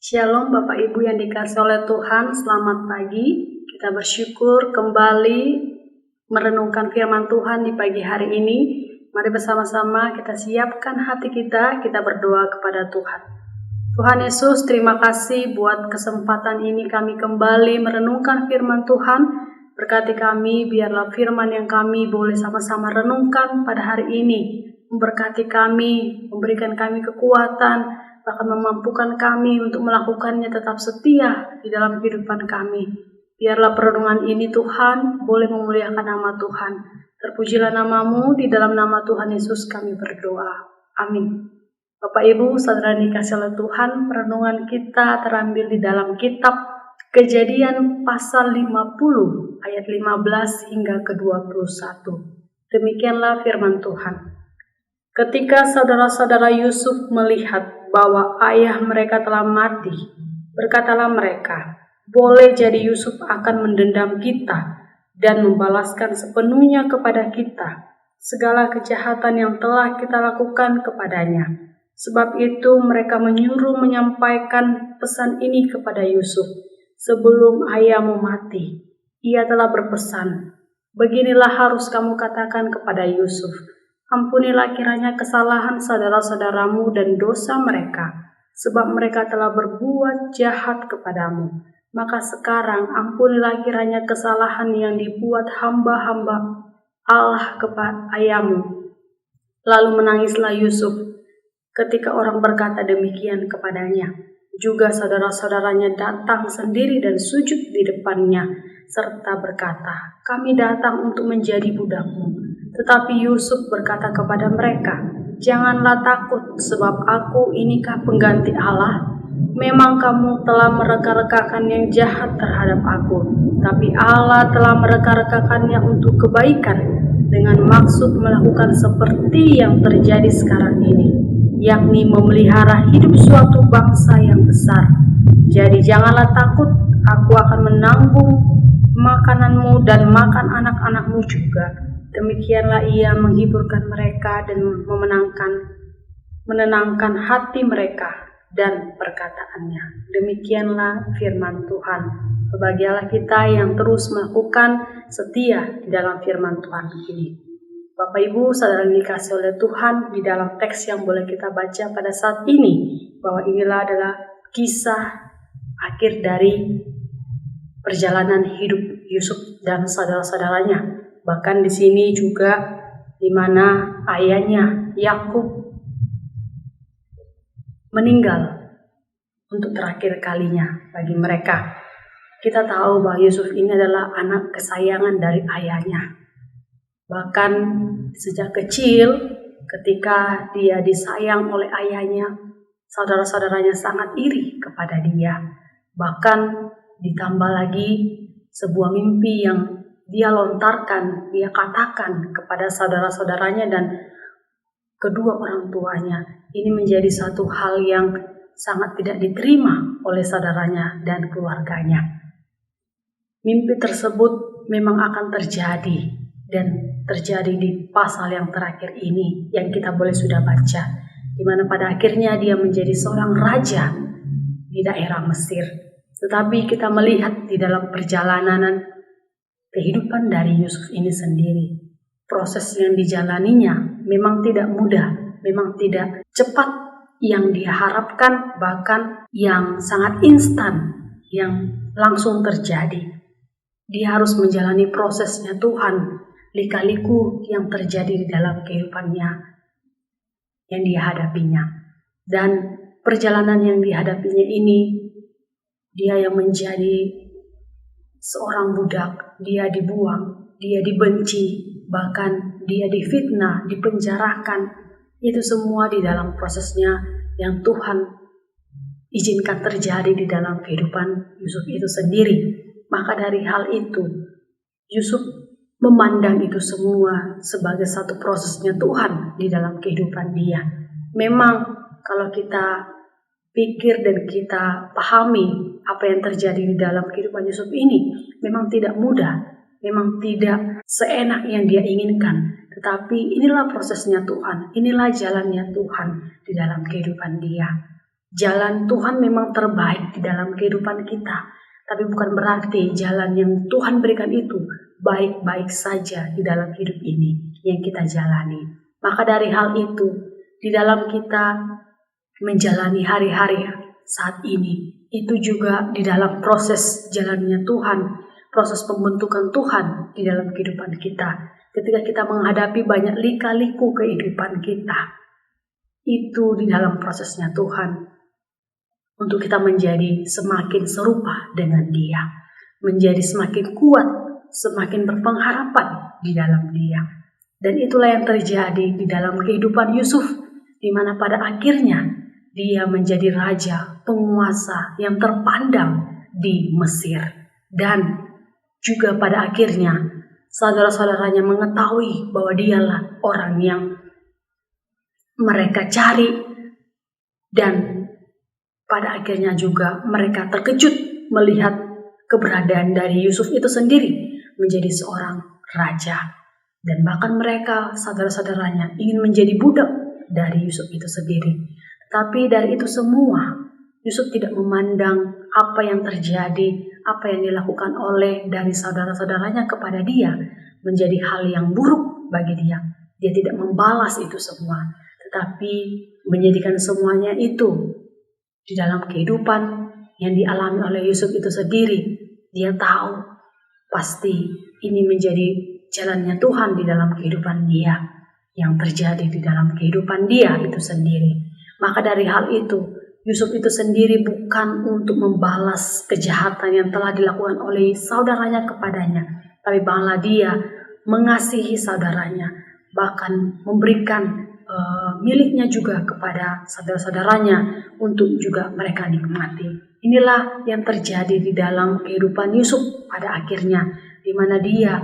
Shalom Bapak Ibu yang dikasihi oleh Tuhan, selamat pagi. Kita bersyukur kembali merenungkan firman Tuhan di pagi hari ini. Mari bersama-sama kita siapkan hati kita berdoa kepada Tuhan. Tuhan Yesus, terima kasih buat kesempatan ini kami kembali merenungkan firman Tuhan. Berkati kami, biarlah firman yang kami boleh sama-sama renungkan pada hari ini memberkati kami, memberikan kami kekuatan, bahkan memampukan kami untuk melakukannya tetap setia di dalam kehidupan kami. Biarlah perenungan ini Tuhan boleh memuliakan nama Tuhan. Terpujilah namamu, di dalam nama Tuhan Yesus kami berdoa. Amin. Bapak Ibu, saudara dikasihi oleh Tuhan, perenungan kita terambil di dalam kitab Kejadian pasal 50 ayat 15 hingga ke 21. Demikianlah firman Tuhan. Ketika saudara-saudara Yusuf melihat bahwa ayah mereka telah mati, berkatalah mereka, boleh jadi Yusuf akan mendendam kita dan membalaskan sepenuhnya kepada kita segala kejahatan yang telah kita lakukan kepadanya. Sebab itu mereka menyuruh menyampaikan pesan ini kepada Yusuf. Sebelum ayahmu mati, ia telah berpesan, beginilah harus kamu katakan kepada Yusuf, ampunilah kiranya kesalahan saudara-saudaramu dan dosa mereka, sebab mereka telah berbuat jahat kepadamu. Maka sekarang ampunilah kiranya kesalahan yang dibuat hamba-hamba Allah kepada ayahmu. Lalu menangislah Yusuf ketika orang berkata demikian kepadanya. Juga saudara-saudaranya datang sendiri dan sujud di depannya, serta berkata, kami datang untuk menjadi budakmu. Tetapi Yusuf berkata kepada mereka, janganlah takut, sebab aku inikah pengganti Allah? Memang kamu telah mereka-rekakan yang jahat terhadap aku, tapi Allah telah mereka-rekakannya untuk kebaikan, dengan maksud melakukan seperti yang terjadi sekarang ini, yakni memelihara hidup suatu bangsa yang besar. Jadi janganlah takut, aku akan menanggung makananmu dan makan anak-anakmu juga. Demikianlah ia menghiburkan mereka dan menenangkan hati mereka dan perkataannya. Demikianlah firman Tuhan. Berbahagialah kita yang terus melakukan setia di dalam firman Tuhan ini. Bapak Ibu, saudara dikasihi oleh Tuhan, di dalam teks yang boleh kita baca pada saat ini, bahwa inilah adalah kisah akhir dari perjalanan hidup Yusuf dan saudara-saudaranya. Bahkan di sini juga di mana ayahnya Yakub meninggal untuk terakhir kalinya bagi mereka. Kita tahu bahwa Yusuf ini adalah anak kesayangan dari ayahnya. Bahkan sejak kecil ketika dia disayang oleh ayahnya, saudara-saudaranya sangat iri kepada dia. Bahkan ditambah lagi sebuah mimpi yang dia lontarkan, dia katakan kepada saudara-saudaranya dan kedua orang tuanya. Ini menjadi satu hal yang sangat tidak diterima oleh saudaranya dan keluarganya. Mimpi tersebut memang akan terjadi dan terjadi di pasal yang terakhir ini yang kita boleh sudah baca, di mana pada akhirnya dia menjadi seorang raja di daerah Mesir. Tetapi kita melihat di dalam perjalanan kehidupan dari Yusuf ini sendiri, proses yang dijalaninya memang tidak mudah, memang tidak cepat yang diharapkan, bahkan yang sangat instan, yang langsung terjadi. Dia harus menjalani prosesnya Tuhan, lika-liku yang terjadi di dalam kehidupannya yang dihadapinya. Dan perjalanan yang dihadapinya ini, dia yang menjadi seorang budak, dia dibuang, dia dibenci, bahkan dia difitnah, dipenjarakan. Itu semua di dalam prosesnya yang Tuhan izinkan terjadi di dalam kehidupan Yusuf itu sendiri. Maka dari hal itu, Yusuf memandang itu semua sebagai satu prosesnya Tuhan di dalam kehidupan dia. Memang kalau kita pikir dan kita pahami apa yang terjadi di dalam kehidupan Yusuf ini, memang tidak mudah, memang tidak seenak yang dia inginkan. Tetapi inilah prosesnya Tuhan, inilah jalannya Tuhan di dalam kehidupan dia. Jalan Tuhan memang terbaik di dalam kehidupan kita, tapi bukan berarti jalan yang Tuhan berikan itu baik-baik saja di dalam hidup ini yang kita jalani. Maka dari hal itu, di dalam kita menjalani hari-hari saat ini, itu juga di dalam proses jalannya Tuhan, proses pembentukan Tuhan di dalam kehidupan kita. Ketika kita menghadapi banyak lika-liku kehidupan kita, itu di dalam prosesnya Tuhan untuk kita menjadi semakin serupa dengan Dia, menjadi semakin kuat, semakin berpengharapan di dalam Dia. Dan itulah yang terjadi di dalam kehidupan Yusuf, di mana pada akhirnya dia menjadi raja, penguasa yang terpandang di Mesir. Dan juga pada akhirnya saudara-saudaranya mengetahui bahwa dialah orang yang mereka cari, dan pada akhirnya juga mereka terkejut melihat keberadaan dari Yusuf itu sendiri menjadi seorang raja. Dan bahkan mereka, saudara-saudaranya, ingin menjadi budak dari Yusuf itu sendiri. Tapi dari itu semua, Yusuf tidak memandang apa yang terjadi, apa yang dilakukan oleh dari saudara-saudaranya kepada dia menjadi hal yang buruk bagi dia. Dia tidak membalas itu semua, tetapi menjadikan semuanya itu di dalam kehidupan yang dialami oleh Yusuf itu sendiri. Dia tahu pasti ini menjadi jalannya Tuhan di dalam kehidupan dia, yang terjadi di dalam kehidupan dia itu sendiri. Maka dari hal itu, Yusuf itu sendiri bukan untuk membalas kejahatan yang telah dilakukan oleh saudaranya kepadanya, tapi malah dia mengasihi saudaranya, bahkan memberikan miliknya juga kepada saudara-saudaranya untuk juga mereka nikmati. Inilah yang terjadi di dalam kehidupan Yusuf pada akhirnya, di mana dia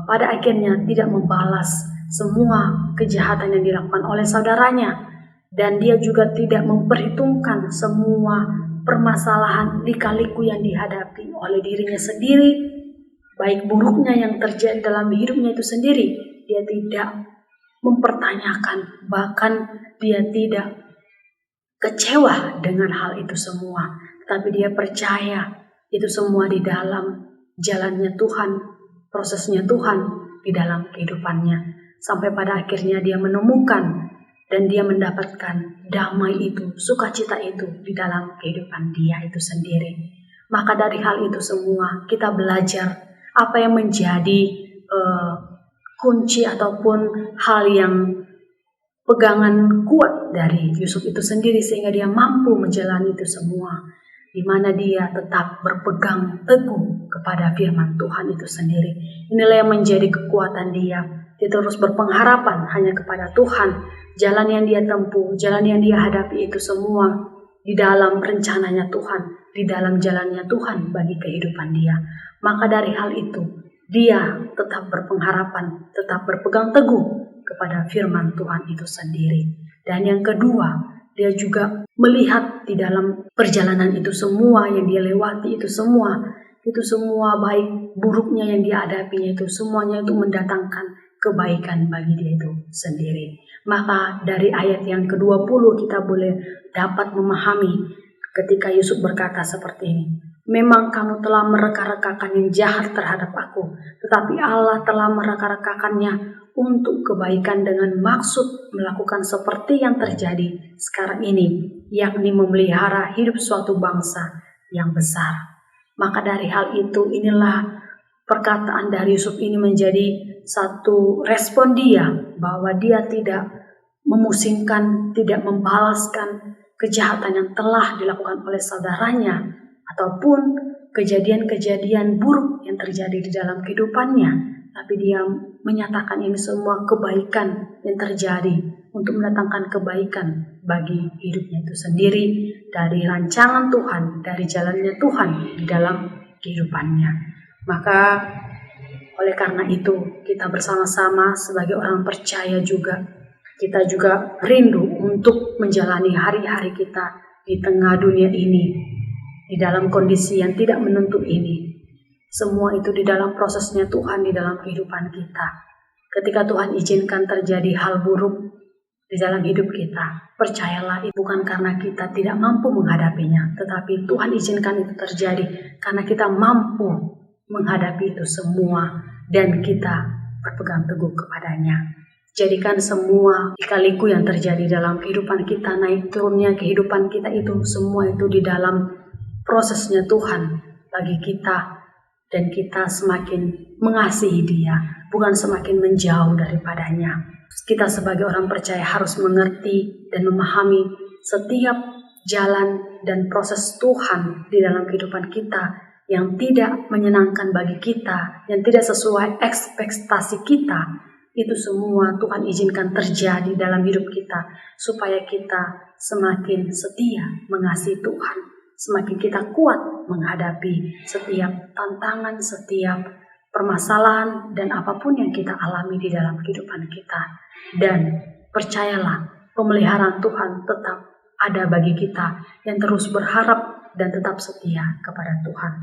pada akhirnya tidak membalas semua kejahatan yang dilakukan oleh saudaranya, dan dia juga tidak memperhitungkan semua permasalahan lika-liku yang dihadapi oleh dirinya sendiri, baik buruknya yang terjadi dalam hidupnya itu sendiri. Dia tidak mempertanyakan, bahkan dia tidak kecewa dengan hal itu semua, tapi dia percaya itu semua di dalam jalannya Tuhan, prosesnya Tuhan di dalam kehidupannya, sampai pada akhirnya dia menemukan dan dia mendapatkan damai itu, sukacita itu di dalam kehidupan dia itu sendiri. Maka dari hal itu semua kita belajar apa yang menjadi kunci ataupun hal yang pegangan kuat dari Yusuf itu sendiri, sehingga dia mampu menjalani itu semua, di mana dia tetap berpegang teguh kepada firman Tuhan itu sendiri. Inilah yang menjadi kekuatan dia. Dia terus berpengharapan hanya kepada Tuhan. Jalan yang dia tempuh, jalan yang dia hadapi itu semua di dalam rencananya Tuhan, di dalam jalannya Tuhan bagi kehidupan dia. Maka dari hal itu, dia tetap berpengharapan, tetap berpegang teguh kepada firman Tuhan itu sendiri. Dan yang kedua, dia juga melihat di dalam perjalanan itu semua yang dia lewati itu semua baik buruknya yang dia hadapinya itu semuanya itu mendatangkan kebaikan bagi dia itu sendiri. Maka dari ayat yang ke-20 kita boleh dapat memahami ketika Yusuf berkata seperti ini. Memang kamu telah mereka-rekakan yang jahat terhadap aku, tetapi Allah telah mereka-rekakannya untuk kebaikan dengan maksud melakukan seperti yang terjadi sekarang ini, yakni memelihara hidup suatu bangsa yang besar. Maka dari hal itu, inilah perkataan dari Yusuf ini menjadi satu respon dia, bahwa dia tidak memusingkan, tidak membalaskan kejahatan yang telah dilakukan oleh saudaranya, ataupun kejadian-kejadian buruk yang terjadi di dalam kehidupannya, tapi dia menyatakan ini semua kebaikan yang terjadi untuk mendatangkan kebaikan bagi hidupnya itu sendiri, dari rancangan Tuhan, dari jalannya Tuhan di dalam kehidupannya. Maka oleh karena itu, kita bersama-sama sebagai orang percaya juga, kita juga rindu untuk menjalani hari-hari kita di tengah dunia ini, di dalam kondisi yang tidak menentu ini. Semua itu di dalam prosesnya Tuhan di dalam kehidupan kita. Ketika Tuhan izinkan terjadi hal buruk di dalam hidup kita. Percayalah, itu bukan karena kita tidak mampu menghadapinya, tetapi Tuhan izinkan itu terjadi karena kita mampu menghadapi itu semua dan kita berpegang teguh kepadanya. Jadikan semua lika-liku yang terjadi dalam kehidupan kita, naik turunnya kehidupan kita itu, semua itu di dalam prosesnya Tuhan bagi kita, dan kita semakin mengasihi Dia, bukan semakin menjauh daripadanya. Kita sebagai orang percaya harus mengerti dan memahami setiap jalan dan proses Tuhan di dalam kehidupan kita yang tidak menyenangkan bagi kita, yang tidak sesuai ekspektasi kita. Itu semua Tuhan izinkan terjadi dalam hidup kita supaya kita semakin setia mengasihi Tuhan, semakin kita kuat menghadapi setiap tantangan, setiap permasalahan dan apapun yang kita alami di dalam kehidupan kita. Dan percayalah, pemeliharaan Tuhan tetap ada bagi kita yang terus berharap dan tetap setia kepada Tuhan.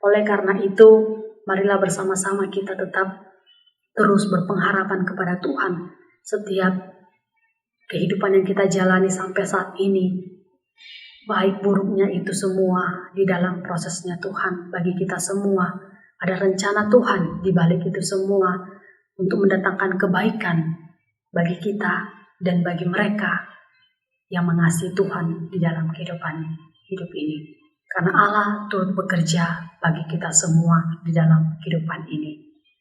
Oleh karena itu, marilah bersama-sama kita tetap terus berpengharapan kepada Tuhan. Setiap kehidupan yang kita jalani sampai saat ini, baik buruknya itu semua di dalam prosesnya Tuhan bagi kita semua. Ada rencana Tuhan di balik itu semua untuk mendatangkan kebaikan bagi kita dan bagi mereka yang mengasihi Tuhan di dalam kehidupan hidup ini. Karena Allah turut bekerja bagi kita semua di dalam kehidupan ini.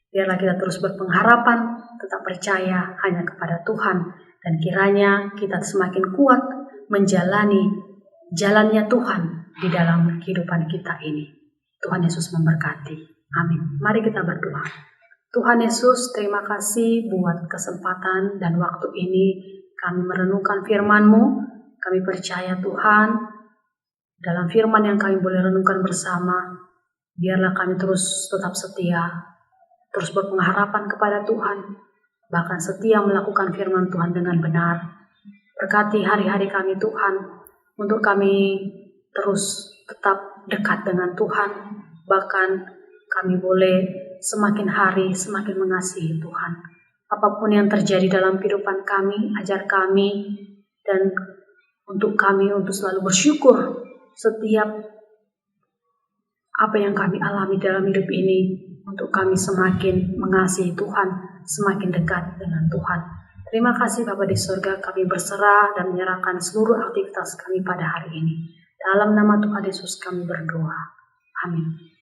Biarlah kita terus berpengharapan, tetap percaya hanya kepada Tuhan, dan kiranya kita semakin kuat menjalani jalannya Tuhan di dalam kehidupan kita ini. Tuhan Yesus memberkati. Amin. Mari kita berdoa. Tuhan Yesus, terima kasih buat kesempatan dan waktu ini kami merenungkan firman-Mu. Kami percaya Tuhan, dalam firman yang kami boleh renungkan bersama, biarlah kami terus tetap setia, terus berpengharapan kepada Tuhan, bahkan setia melakukan firman Tuhan dengan benar. Berkati hari-hari kami Tuhan, untuk kami terus tetap dekat dengan Tuhan, bahkan kami boleh semakin hari semakin mengasihi Tuhan. Apapun yang terjadi dalam kehidupan kami, ajar kami, dan untuk kami untuk selalu bersyukur setiap apa yang kami alami dalam hidup ini, untuk kami semakin mengasihi Tuhan, semakin dekat dengan Tuhan. Terima kasih Bapa di surga, kami berserah dan menyerahkan seluruh aktivitas kami pada hari ini. Dalam nama Tuhan Yesus kami berdoa. Amin.